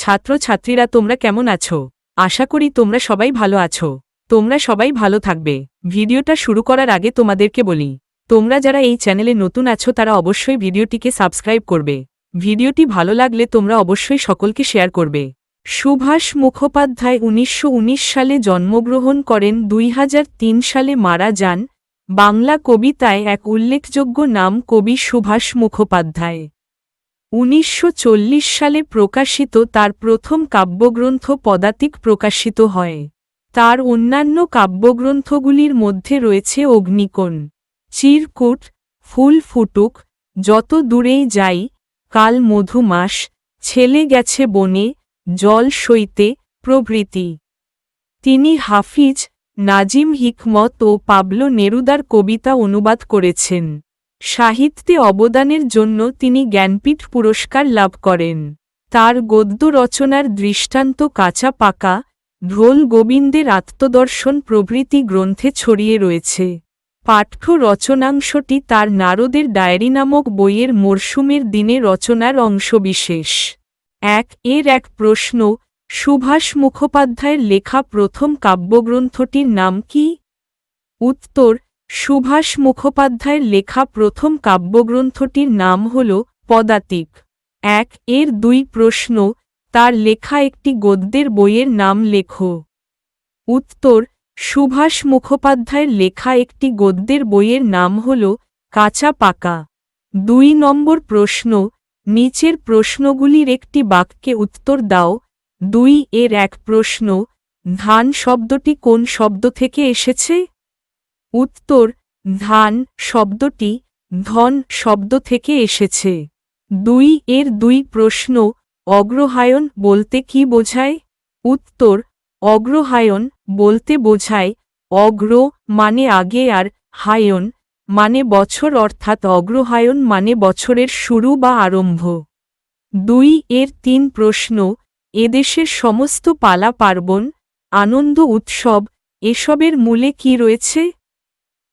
ছাত্রছাত্রীরা তোমরা কেমন আছো? আশা করি তোমরা সবাই ভালো আছো। তোমরা সবাই ভালো থাকবে। ভিডিওটা শুরু করার আগে তোমাদেরকে বলি, তোমরা যারা এই চ্যানেলে নতুন আছো তারা অবশ্যই ভিডিওটিকে সাবস্ক্রাইব করবে। ভিডিওটি ভালো লাগলে তোমরা অবশ্যই সকলকে শেয়ার করবে। সুভাষ মুখোপাধ্যায় 1919 সালে জন্মগ্রহণ করেন, 2003 সালে মারা যান। বাংলা কবিতায় এক উল্লেখযোগ্য নাম কবি সুভাষ মুখোপাধ্যায়। 1940 সালে প্রকাশিত তার প্রথম কাব্যগ্রন্থ পদাতিক প্রকাশিত হয়। তার অন্যান্য কাব্যগ্রন্থগুলির মধ্যে রয়েছে অগ্নিকোণ, চিরকুট, ফুল ফুটুক, যত দূরেই যাই, কাল মধুমাস, ছেলে গেছে বনে, জল সইতে প্রভৃতি। তিনি হাফিজ, নাজিম হিকমত ও পাবলো নেরুদার কবিতা অনুবাদ করেছেন। সাহিত্যে অবদানের জন্য তিনি জ্ঞানপীঠ পুরস্কার লাভ করেন। তার গদ্য রচনার দৃষ্টান্ত কাঁচা পাকা, ঢোল গোবিন্দের আত্মদর্শন প্রভৃতি গ্রন্থে ছড়িয়ে রয়েছে। পাঠ্য রচনাংশটি তার নারদের ডায়েরি নামক বইয়ের মরশুমের দিনে রচনার অংশবিশেষ। এর এক প্রশ্ন, সুভাষ মুখোপাধ্যায়ের লেখা প্রথম কাব্যগ্রন্থটির নাম কি? উত্তর, সুভাষ মুখোপাধ্যায়ের লেখা প্রথম কাব্যগ্রন্থটির নাম হল পদাতিক। এর দুই প্রশ্ন, তার লেখা একটি গদ্যের বইয়ের নাম লেখো। উত্তর, সুভাষ মুখোপাধ্যায়ের লেখা একটি গদ্যের বইয়ের নাম হল কাঁচা পাকা। 2 নম্বর প্রশ্ন, নিচের প্রশ্নগুলির একটি বাক্যে উত্তর দাও। 2 এর এক প্রশ্ন, ধান শব্দটি কোন শব্দ থেকে এসেছে? উত্তর, ধান শব্দটি ধন শব্দ থেকে এসেছে। 2 এর 2 প্রশ্ন, অগ্রহায়ণ বলতে কি বোঝায়? উত্তর, অগ্রহায়ণ বলতে বোঝায় অগ্র মানে আগে আর হায়ন মানে বছর, অর্থাৎ অগ্রহায়ণ মানে বছরের শুরু বা আরম্ভ। 2 এর 3 প্রশ্ন, এদেশের সমস্ত পালা পার্বণ, আনন্দ উৎসব এসবের মূলে কি রয়েছে?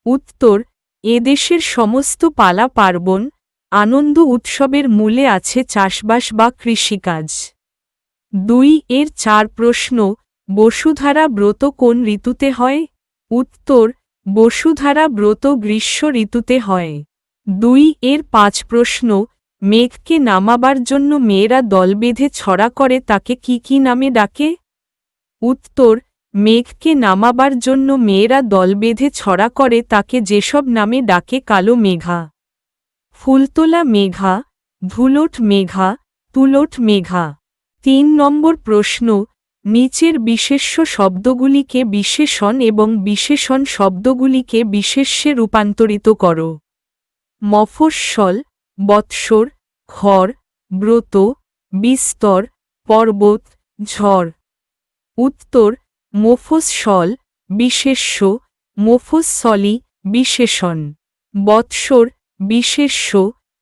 উত্তর, এদেশের সমস্ত পালা পার্বণ, আনন্দ উৎসবের মূলে আছে চাষবাস বা কৃষিকাজ। 2 এর 4 প্রশ্ন, বসুধারা ব্রত কোন ঋতুতে হয়? উত্তর, বসুধারা ব্রত গ্রীষ্ম ঋতুতে হয়। 2 এর 5 প্রশ্ন, মেঘকে নামাবার জন্য মেয়েরা দল বেঁধে ছড়া করে তাকে কি নামে ডাকে? উত্তর, মেঘকে নামাবার জন্য মেয়েরা দল বেঁধে ছড়া করে তাকে যেসব নামে ডাকে কালো মেঘা, ফুলতোলা মেঘা, ধুলোট মেঘা, তুলোট মেঘা। 3 নম্বর প্রশ্ন, নিচের বিশেষ্য শব্দগুলিকে বিশেষণ এবং বিশেষণ শব্দগুলিকে বিশেষ্যে রূপান্তরিত করো। মফস্বল, বৎসর, খড়, ব্রত, বিস্তর, পর্বত, ঝড়। উত্তর, মফস্বল বিশেষ্য, মফস্বলী বিশেষণ, বৎসর বিশেষ্য,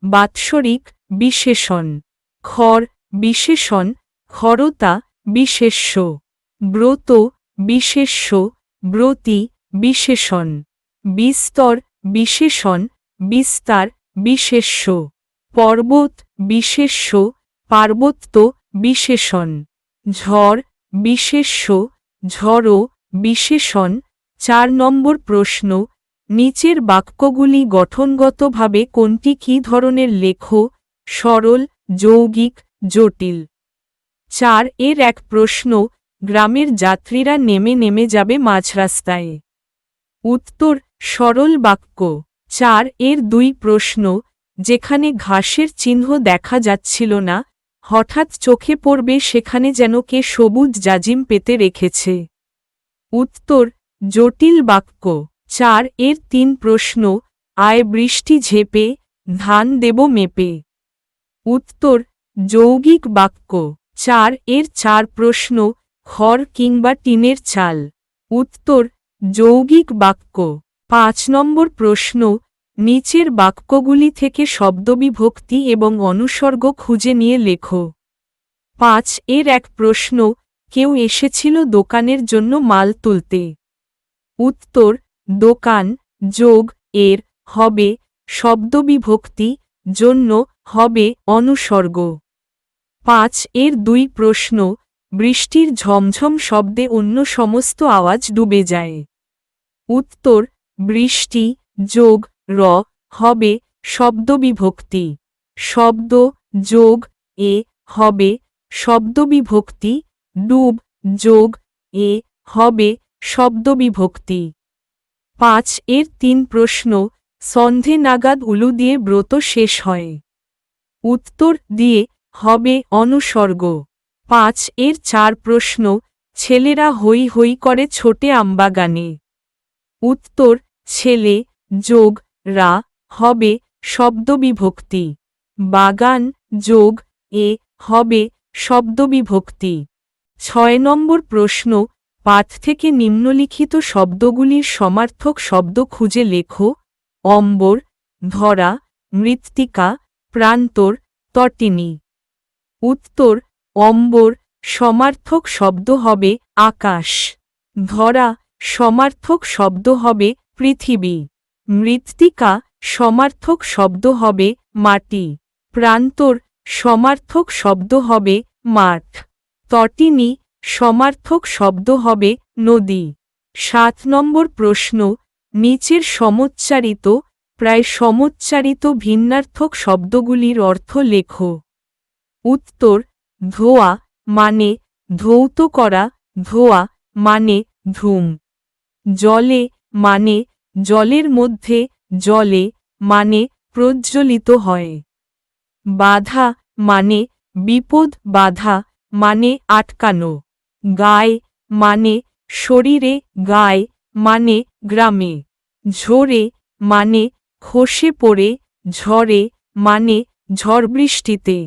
বাৎসরিক বিশেষণ, খড় বিশেষণ, খড়তা বিশেষ্য, ব্রত বিশেষ্য, ব্রতী বিশেষণ, বিস্তর বিশেষণ, বিস্তার বিশেষ্য, পর্বত বিশেষ্য, পার্বত্য বিশেষণ, ঝড় বিশেষ্য, ঝড়ো বিশেষণ। 4 নম্বর প্রশ্ন, নিচের বাক্যগুলি গঠনগতভাবে কোনটি কী ধরনের লেখো? সরল, যৌগিক, জটিল। 4 এর এক প্রশ্ন, গ্রামের যাত্রীরা নেমে নেমে যাবে মাঝরাস্তায়। উত্তর, সরল বাক্য। 4 এর 2 প্রশ্ন, যেখানে ঘাসের চিহ্ন দেখা যাচ্ছিল না, হঠাৎ চোখে পড়বে সেখানে যেন কে সবুজ জাজিম পেতে রেখেছে। উত্তর, জটিল বাক্য। 4 এর 3 প্রশ্ন, আয় বৃষ্টি ঝেপে, ধান দেব মেপে। উত্তর, যৌগিক বাক্য। 4 এর 4 প্রশ্ন, খড় কিংবা টিনের চাল। উত্তর, যৌগিক বাক্য। 5 নম্বর প্রশ্ন, নিচের বাক্যগুলি থেকে শব্দবিভক্তি এবং অনুসর্গ খুঁজে নিয়ে লেখো। 5 এর এক প্রশ্ন, কেউ এসেছিল দোকানের জন্য মাল তুলতে। উত্তর, দোকান যোগ এর হবে শব্দবিভক্তি, জন্য হবে অনুসর্গ। 5 এর 2 প্রশ্ন বৃষ্টির ঝমঝম শব্দে অন্য সমস্ত আওয়াজ ডুবে যায়। উত্তর বৃষ্টি যোগ র হবে শব্দবিভক্তি। শব্দ যোগ এ হবে শব্দবিভক্তি। ডুব যোগ এ হবে শব্দবিভক্তি। 5 এর 3 প্রশ্ন সন্ধে নাগাদ উলু দিয়ে ব্রত শেষ হয়। উত্তর দিয়ে হবে অনুসর্গ। 5 এর 4 প্রশ্ন ছেলেরা হই হই করে ছোটে আমবাগানে। উত্তর ছেলে যোগ রা হবে শব্দবিভক্তি। বাগান যোগ এ হবে শব্দবিভক্তি। 6 নম্বর প্রশ্ন পাঠ থেকে নিম্নলিখিত শব্দগুলির সমার্থক শব্দ খুঁজে লেখো। অম্বর ধরা মৃত্তিকা প্রান্তর তটিনী। উত্তর অম্বর সমার্থক শব্দ হবে আকাশ। ধরা সমার্থক শব্দ হবে পৃথিবী। মৃত্তিকা সমার্থক শব্দ হবে মাটি। প্রান্তর সমার্থক শব্দ হবে মাঠ। তটিনী সমার্থক শব্দ হবে নদী। 7 নম্বর প্রশ্ন নিচের সমোচ্চারিত প্রায় সমোচ্চারিত ভিন্নার্থক শব্দগুলির অর্থ লেখো। উত্তর ধোয়া মানে ধৌত করা ধোয়া মানে ধূম। জলে মানে জলের মধ্যে জলে মানে প্রজ্জ্বলিত হয়। বাধা মানে বিপদ বাধা মানে আটকানো। গায়ে মানে শরীরে গায়ে মানে গ্রামে। ঝরে মানে খসে পড়ে ঝড়ে মানে ঝড়বৃষ্টিতে।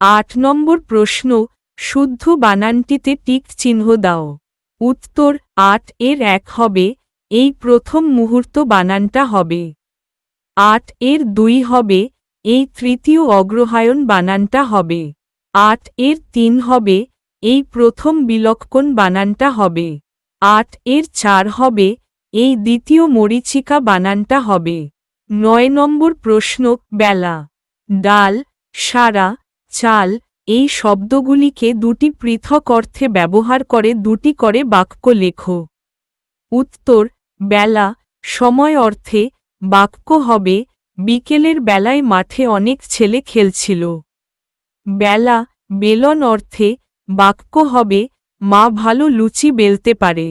8 নম্বর প্রশ্ন শুদ্ধ বানানটিতে টিক চিহ্ন দাও। উত্তর 8 এর 1 হবে এই প্রথম মুহূর্ত বানানটা হবে। 8 এর 2 হবে এই তৃতীয় অগ্রহায়ণ বানানটা হবে। 8 এর 3 হবে এই প্রথম বিলক্ষণ বানানটা হবে। 8 এর 4 হবে এই দ্বিতীয় মরীচিকা বানানটা হবে। 9 নম্বর প্রশ্ন বেলা ডাল সারা চাল এই শব্দগুলিকে দুটি পৃথক অর্থে ব্যবহার করে দুটি করে বাক্য লেখো। উত্তর বেলা সময় অর্থে বাক্য হবে বিকেলের বেলায় মাঠে অনেক ছেলে খেলছিল। বেলা বেলন অর্থে বাক্য হবে মা ভালো লুচি বেলতে পারে।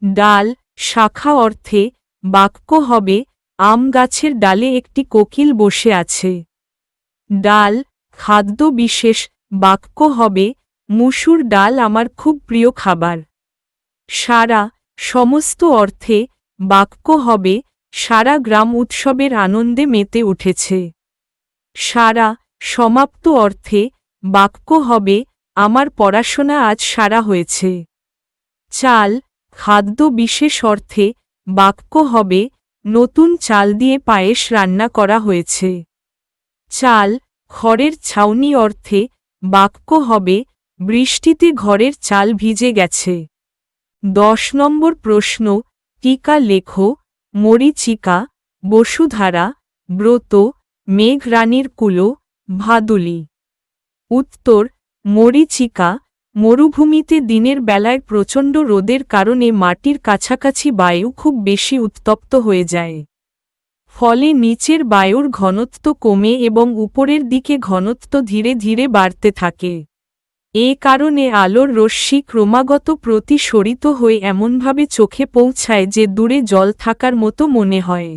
ডাল শাখা অর্থে বাক্য হবে আম গাছের ডালে একটি কোকিল বসে আছে। ডাল খাদ্য বিশেষ বাক্য হবে মুসুর ডাল আমার খুব প্রিয় খাবার। সারা সমস্ত অর্থে বাক্য হবে সারা গ্রাম উৎসবের আনন্দে মেতে উঠেছে। সারা সমাপ্ত অর্থে বাক্য হবে আমার পড়াশোনা আজ সারা হয়েছে। চাল খাদ্য বিশেষ অর্থে বাক্য হবে নতুন চাল দিয়ে পায়েস রান্না করা হয়েছে। চাল ঘরের ছাউনি অর্থে বাক্য হবে বৃষ্টিতে ঘরের চাল ভিজে গেছে। 10 নম্বর প্রশ্ন টিকা লেখো। মরীচিকা বসুধারা ব্রত মেঘ রানীর কুলো ভাদুলি। উত্তর মরীচিকা মরুভূমিতে দিনের বেলায় প্রচণ্ড রোদের কারণে মাটির কাছাকাছি বায়ু খুব বেশি উত্তপ্ত হয়ে যায়। ফলে নিচের বায়ুর ঘনত্ব কমে এবং উপরের দিকে ঘনত্ব ধীরে ধীরে বাড়তে থাকে। এ কারণে আলোর রশ্মি ক্রমাগত প্রতিসরিত হয়ে এমনভাবে চোখে পৌঁছায় যে দূরে জল থাকার মতো মনে হয়।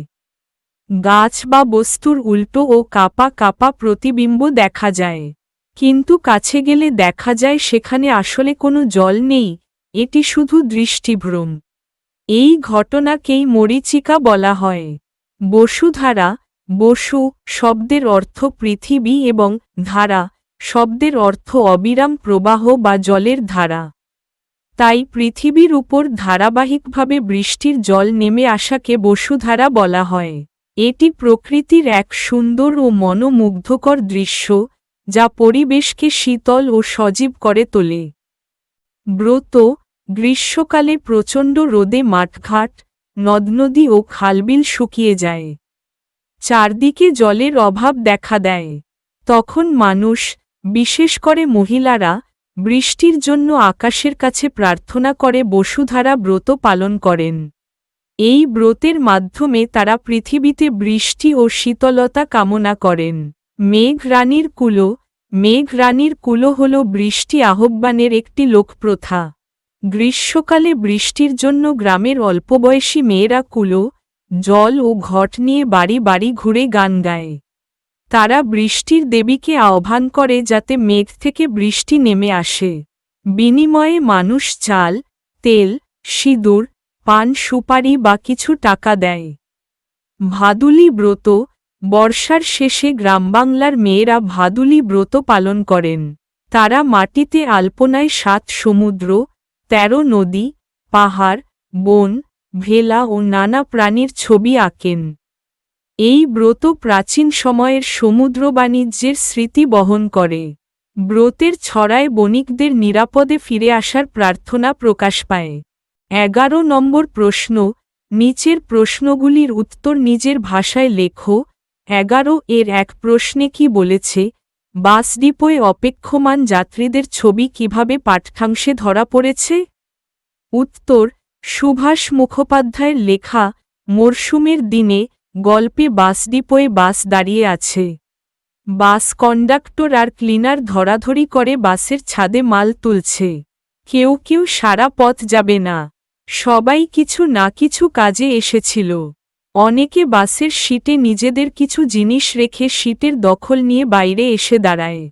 গাছ বা বস্তুর উল্টো ও কাপা কাপা প্রতিবিম্ব দেখা যায়, কিন্তু কাছে গেলে দেখা যায় সেখানে আসলে কোনো জল নেই, এটি শুধু দৃষ্টিভ্রম। এই ঘটনাকেই মরীচিকা বলা হয়। বসুধারা বসু শব্দের অর্থ পৃথিবী এবং ধারা শব্দের অর্থ অবিরাম প্রবাহ বা জলের ধারা। তাই পৃথিবীর উপর ধারাবাহিকভাবে বৃষ্টির জল নেমে আসাকে বসুধারা বলা হয়। এটি প্রকৃতির এক সুন্দর ও মনোমুগ্ধকর দৃশ্য, যা পরিবেশকে শীতল ও সজীব করে তোলে। ব্রত গ্রীষ্মকালে প্রচণ্ড রোদে মাঠঘাট নদনদী ও খালবিল শুকিয়ে যায়। চারদিকে জলের অভাব দেখা দেয়। তখন মানুষ বিশেষ করে মহিলারা বৃষ্টির জন্য আকাশের কাছে প্রার্থনা করে বসুধারা ব্রত পালন করেন। এই ব্রতের মাধ্যমে তারা পৃথিবীতে বৃষ্টি ও শীতলতা কামনা করেন। মেঘ রানীর কুলো হল বৃষ্টি আহ্বানের একটি লোকপ্রথা। গ্রীষ্মকালে বৃষ্টির জন্য গ্রামের অল্পবয়সী মেয়েরা কুলো, জল ও ঘট নিয়ে বাড়ি বাড়ি ঘুরে গান গায়। তারা বৃষ্টির দেবীকে আহ্বান করে যাতে মেঘ থেকে বৃষ্টি নেমে আসে। বিনিময়ে মানুষ চাল, তেল, সিঁদুর, পান সুপারি বা কিছু টাকা দেয়। ভাদুলি ব্রত, বর্ষার শেষে গ্রামবাংলার মেয়েরা ভাদুলি ব্রত পালন করেন। তারা মাটিতে আলপনায় ৭ সমুদ্র, ১৩ নদী, পাহাড়, বন, ভেলা ও নানা প্রাণীর ছবি আঁকেন। এই ব্রত প্রাচীন সময়ের সমুদ্র বাণিজ্যের স্মৃতি বহন করে। ব্রতের ছড়ায় বণিকদের নিরাপদে ফিরে আসার প্রার্থনা প্রকাশ পায়। ১১ নম্বর প্রশ্ন, নিচের প্রশ্নগুলির উত্তর নিজের ভাষায় লেখো। ১১ এর এক প্রশ্নে কি বলেছে? বাস ডিপোয় অপেক্ষমান যাত্রীদের ছবি কিভাবে পাঠ্যাংশে ধরা পড়েছে? উত্তর, সুভাষ মুখোপাধ্যায়ের লেখা মরশুমের দিনে গল্পে বাস ডিপোয় বাস দাঁড়িয়ে আছে। বাস কন্ডাক্টর আর ক্লিনার ধরাধরি করে বাসের ছাদে মাল তুলছে। কেউ কেউ সারা পথ যাবে না, সবাই কিছু না কিছু কাজে এসেছিল। অনেকে বাসের সিটে নিজেদের কিছু জিনিস রেখে সিটের দখল নিয়ে বাইরে এসে দাঁড়ায়।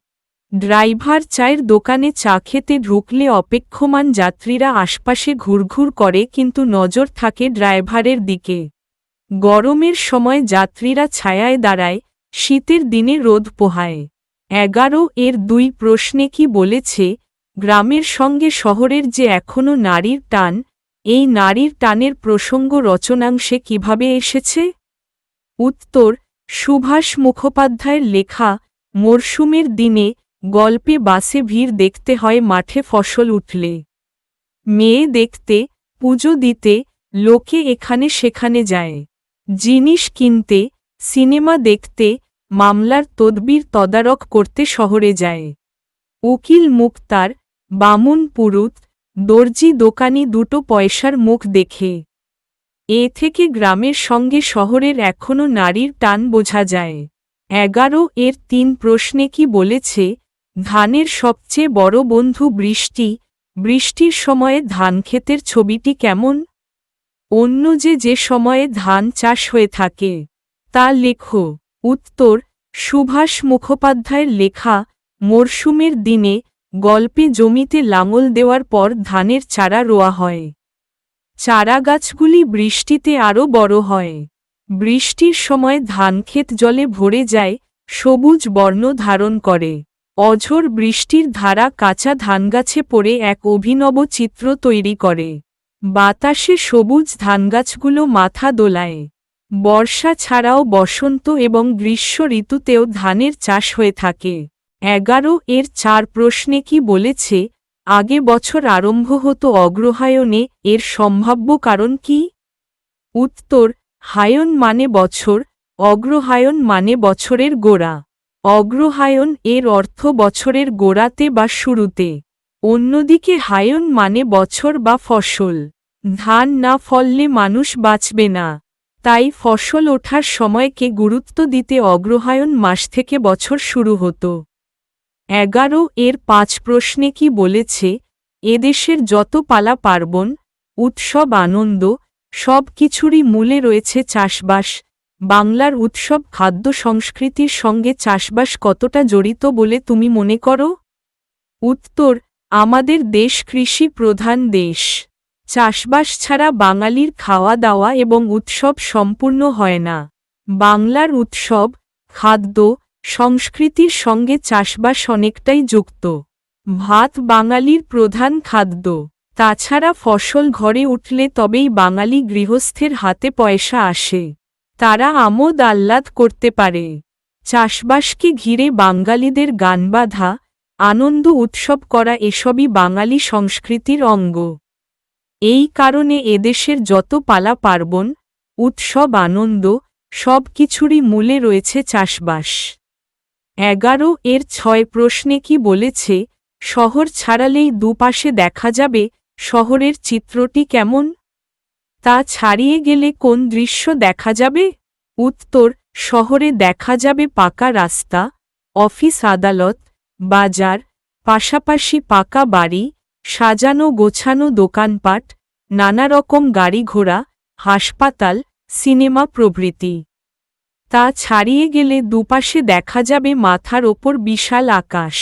ড্রাইভার চায়ের দোকানে চা খেতে ঢুকলে অপেক্ষমান যাত্রীরা আশপাশে ঘুরঘুর করে কিন্তু নজর থাকে ড্রাইভারের দিকে। গরমের সময় যাত্রীরা ছায়ায় দাঁড়ায়, শীতের দিনে রোদ পোহায়। ১১ এর ২ প্রশ্নে কি বলেছে? গ্রামের সঙ্গে শহরের যে এখনও নারীর টান, এই নারীর টানের প্রসঙ্গ রচনাংশে কিভাবে এসেছে? উত্তর, সুভাষ মুখোপাধ্যায়ের লেখা মরশুমের দিনে গল্পে বাসে ভিড় দেখতে হয় মাঠে ফসল উঠলে। মেয়ে দেখতে, পুজো দিতে লোকে এখানে সেখানে যায়। জিনিস কিনতে, সিনেমা দেখতে, মামলার তদবির তদারক করতে শহরে যায়। উকিল মুক্তার, বামুন পুরুত, দর্জি দোকানি দুটো পয়সার মুখ দেখে। এ থেকে গ্রামের সঙ্গে শহরের এখনও নারীর টান বোঝা যায়। ১১ এর ৩ প্রশ্নে কি বলেছে? ধানের সবচেয়ে বড় বন্ধু বৃষ্টি, বৃষ্টির সময়ে ধানক্ষেতের ছবিটি কেমন? অন্য যে সময়ে ধান চাষ হয়ে থাকে তা লেখো। উত্তর, সুভাষ মুখোপাধ্যায়ের লেখা মরশুমের দিনে গল্পে জমিতে লাঙল দেওয়ার পর ধানের চারা রোয়া হয়। চারাগাছগুলি বৃষ্টিতে আরও বড় হয়। বৃষ্টির সময় ধানক্ষেত জলে ভরে যায়, সবুজ বর্ণ ধারণ করে। অঝোর বৃষ্টির ধারা কাঁচা ধানগাছে পড়ে এক অভিনব চিত্র তৈরি করে। বাতাসে সবুজ ধানগাছগুলো মাথা দোলায়। বর্ষা ছাড়াও বসন্ত এবং গ্রীষ্ম ঋতুতেও ধানের চাষ হয়ে থাকে। ১১ এর ৪ প্রশ্নে কি বলেছে? আগে বছর আরম্ভ হতো অগ্রহায়ণে, এর সম্ভাব্য কারণ কি? উত্তর, হায়ন মানে বছর, অগ্রহায়ণ মানে বছরের গোড়া। অগ্রহায়ণ এর অর্থ বছরের গোড়াতে বা শুরুতে। অন্যদিকে হায়ন মানে বছর বা ফসল। ধান না ফললে মানুষ বাঁচবে না, তাই ফসল ওঠার সময়কে গুরুত্ব দিতে অগ্রহায়ণ মাস থেকে বছর শুরু হতো। ১১ এর ৫ প্রশ্নে কি বলেছে? এদেশের যত পালা পার্বণ, উৎসব আনন্দ, সব কিছুরই মূলে রয়েছে চাষবাস। বাংলার উৎসব খাদ্য সংস্কৃতির সঙ্গে চাষবাস কতটা জড়িত বলে তুমি মনে করো? উত্তর, আমাদের দেশ কৃষি প্রধান দেশ। চাষবাস ছাড়া বাঙালির খাওয়া দাওয়া এবং উৎসব সম্পূর্ণ হয় না। বাংলার উৎসব, খাদ্য, সংস্কৃতির সঙ্গে চাষবাস অনেকটাই যুক্ত। ভাত বাঙালির প্রধান খাদ্য। তাছাড়া ফসল ঘরে উঠলে তবেই বাঙালি গৃহস্থের হাতে পয়সা আসে, তারা আমোদ আহ্লাদ করতে পারে। চাষবাসকে ঘিরে বাঙালিদের গান বাঁধা, আনন্দ উৎসব করা এসবই বাঙালি সংস্কৃতির অঙ্গ। এই কারণে এদেশের যত পালা পার্বণ, উৎসব আনন্দ, সব কিছুরই মূলে রয়েছে চাষবাস। 11 এর 6 প্রশ্নে কি বলেছে, শহর ছাড়ালেই দুপাশে দেখা যাবে শহরের চিত্রটি কেমন? তা ছাড়িয়ে গেলে কোন দৃশ্য দেখা যাবে? উত্তর, শহরে দেখা যাবে পাকা রাস্তা, অফিস আদালত, বাজার, পাশাপাশি পাকা বাড়ি, সাজানো গোছানো দোকানপাট, নানা রকম গাড়ি ঘোড়া, হাসপাতাল, সিনেমা প্রভৃতি। তা ছাড়িয়ে গেলে দুপাশে দেখা যাবে মাথার ওপর বিশাল আকাশ,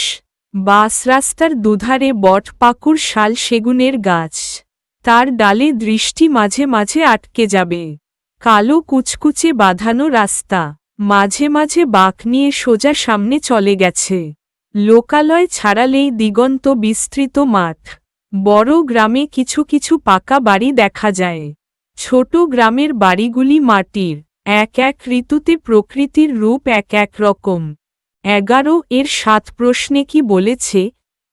বাস রাস্তার দুধারে বট পাকুড় শাল সেগুনের গাছ, তার ডালে দৃষ্টি মাঝে মাঝে আটকে যাবে। কালো কুচকুচে বাঁধানো রাস্তা, মাঝে মাঝে বাঁক নিয়ে সোজা সামনে চলে গেছে। লোকালয় ছাড়ালেই দিগন্ত বিস্তৃত মাঠ। বড় গ্রামে কিছু কিছু পাকা বাড়ি দেখা যায়। ছোট গ্রামের বাড়িগুলি মাটির। এক এক ঋতুতে প্রকৃতির রূপ এক এক রকম। 11 এর 7 প্রশ্নে কি বলেছে,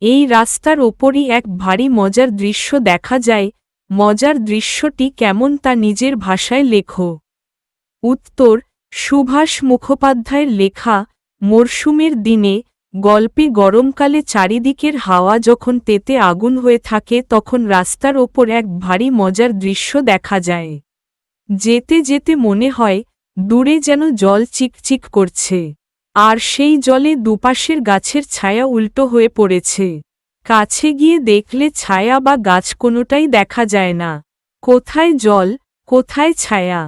এই রাস্তার ওপরই এক ভারী মজার দৃশ্য দেখা যায়, মজার দৃশ্যটি কেমন তা নিজের ভাষায় লেখো। উত্তর, সুভাষ মুখোপাধ্যায়ের লেখা মরশুমের দিনে গল্পে গরমকালে চারিদিকের হাওয়া যখন তেতে আগুন হয়ে থাকে তখন রাস্তার ওপর এক ভারী মজার দৃশ্য দেখা যায়। যেতে যেতে মনে হয় দূরে যেন জল চিকচিক করছে, আর সেই জলে দুপাশের গাছের ছায়া উল্টো হয়ে পড়েছে। কাছে গিয়ে দেখলে ছায়া বা গাছ কোনোটাই দেখা যায় না। কোথায় জল, কোথায় ছায়া,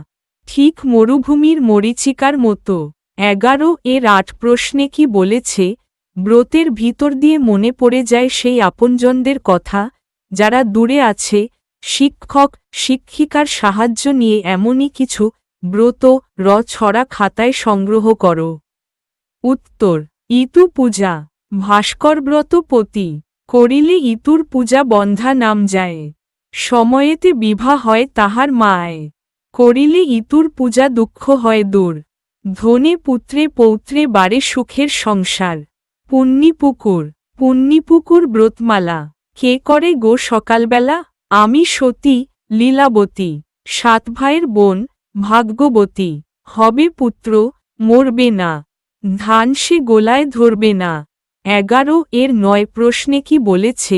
ঠিক মরুভূমির মরীচিকার মতো। 11 এর 8 প্রশ্নে কি বলেছে, ব্রতের ভিতর দিয়ে মনে পড়ে যায় সেই আপনজনদের কথা, যারা দূরে আছে। শিক্ষক শিক্ষিকার সাহায্য নিয়ে এমনই কিছু ব্রত ছড়া খাতায় সংগ্রহ করো। উত্তর, ইতু পূজা। ভাস্কর ব্রত পতি করিলে ইতুর পূজা বন্ধা নাম যায়। সময়েতে বিভা হয় তাহার মায়, করিলে ইতুর পূজা দুঃখ হয় দূর। ধনে পুত্রে পৌত্রে বারে সুখের সংসার। পুণ্যিপুকুর পুণ্যিপুকুর ব্রতমালা কে করে গো সকালবেলা? আমি সতী লীলাবতী। 7 ভাইয়ের বোন ভাগ্যবতী। হবে পুত্র মরবে না, ধান সে গোলায় ধরবে না। 11 এর 9 প্রশ্নে কি বলেছে,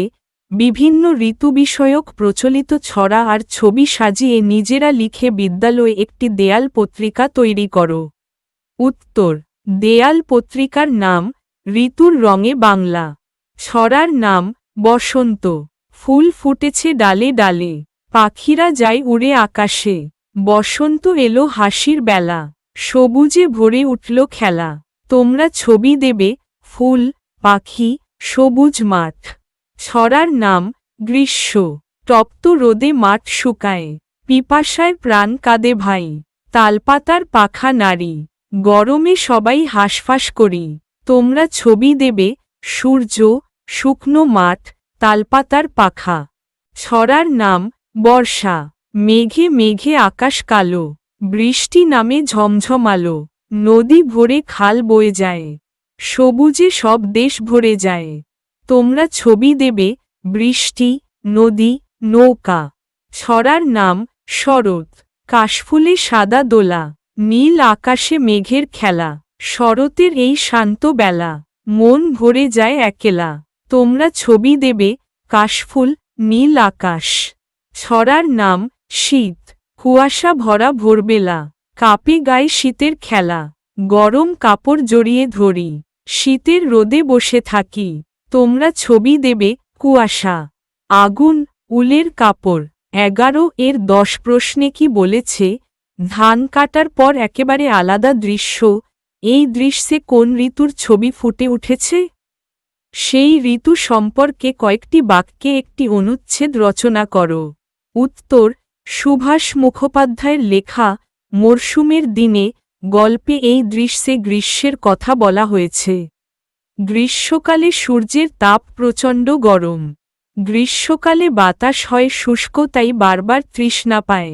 বিভিন্ন ঋতু বিষয়ক প্রচলিত ছড়া আর ছবি সাজিয়ে নিজেরা লিখে বিদ্যালয়ে একটি দেয়াল পত্রিকা তৈরি করো। উত্তর, দেয়াল পত্রিকার নাম ঋতুর রঙে বাংলা। ছড়ার নাম বসন্ত। ফুল ফুটেছে ডালে ডালে, পাখিরা যায় উড়ে আকাশে। বসন্ত এলো হাসির বেলা, সবুজে ভরে উঠল খেলা। তোমরা ছবি দেবে ফুল, পাখি, সবুজ মাঠ। ছড়ার নাম গ্রীষ্ম। তপ্ত রোদে মাঠ শুকায়, পিপাসায় প্রাণ কাঁদে ভাই। তালপাতার পাখা নারী, গরমে সবাই হাঁসফাঁস করি। তোমরা ছবি দেবে সূর্য, শুকনো মাঠ, তালপাতার পাখা। ছড়ার নাম বর্ষা। মেঘে মেঘে আকাশ কালো, বৃষ্টি নামে ঝমঝমালো। নদী ভরে খাল বয়ে যায়, সবুজে সব দেশ ভরে যায়। তোমরা ছবি দেবে বৃষ্টি, নদী, নৌকা। ছড়ার নাম শরৎ। কাশফুলে সাদা দোলা, নীল আকাশে মেঘের খেলা। শরতের এই শান্ত বেলা, মন ভরে যায় একেলা। তোমরা ছবি দেবে কাশফুল, নীল আকাশ। ছড়ার নাম শীত। কুয়াশা ভরা ভোরবেলা, কাপে গায়ে শীতের খেলা। গরম কাপড় জড়িয়ে ধরি, শীতের রোদে বসে থাকি। তোমরা ছবি দেবে কুয়াশা। আগুন, উলের কাপড়। 11 এর 10 প্রশ্নে কি বলেছে, ধান কাটার পর একেবারে আলাদা দৃশ্য, এই দৃশ্যে কোন ঋতুর ছবি ফুটে উঠেছে? সেই ঋতু সম্পর্কে কয়েকটি বাক্যে একটি অনুচ্ছেদ রচনা করো। উত্তর, সুভাষ মুখোপাধ্যায়ের লেখা মরশুমের দিনে গল্পে এই দৃশ্যে গ্রীষ্মের কথা বলা হয়েছে। গ্রীষ্মকালে সূর্যের তাপ প্রচণ্ড গরম। গ্রীষ্মকালে বাতাস হয় শুষ্ক, তাই বারবার তৃষ্ণা পায়।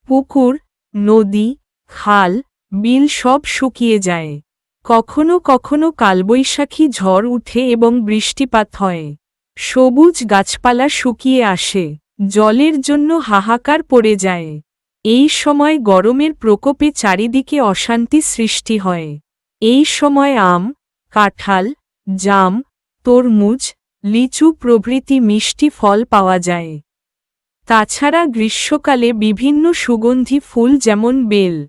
পুকুর, নদী, খাল, বিল সব শুকিয়ে যায়। কখনো কখনো কালবৈশাখী ঝড় উঠে এবং বৃষ্টিপাত হয়। সবুজ গাছপালা শুকিয়ে আসে, জলের জন্য হাহাকার পড়ে যায়। এই সময় গরমের প্রকোপে চারিদিকে অশান্তি সৃষ্টি হয়। এই সময় আম, কাঁঠাল, জাম, তরমুজ, লিচু প্রভৃতি মিষ্টি ফল পাওয়া যায়। তাছাড়া গ্রীষ্মকালে বিভিন্ন সুগন্ধি ফুল যেমন বেল,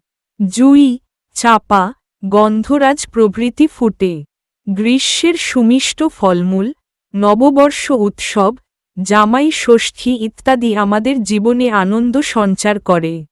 জুঁই, চাঁপা, গন্ধরাজ প্রভৃতি ফুটে। গ্রীষ্মের সুমিষ্ট ফলমূল, নববর্ষ উৎসব, জামাই ষষ্ঠী ইত্যাদি আমাদের জীবনে আনন্দ সঞ্চার করে।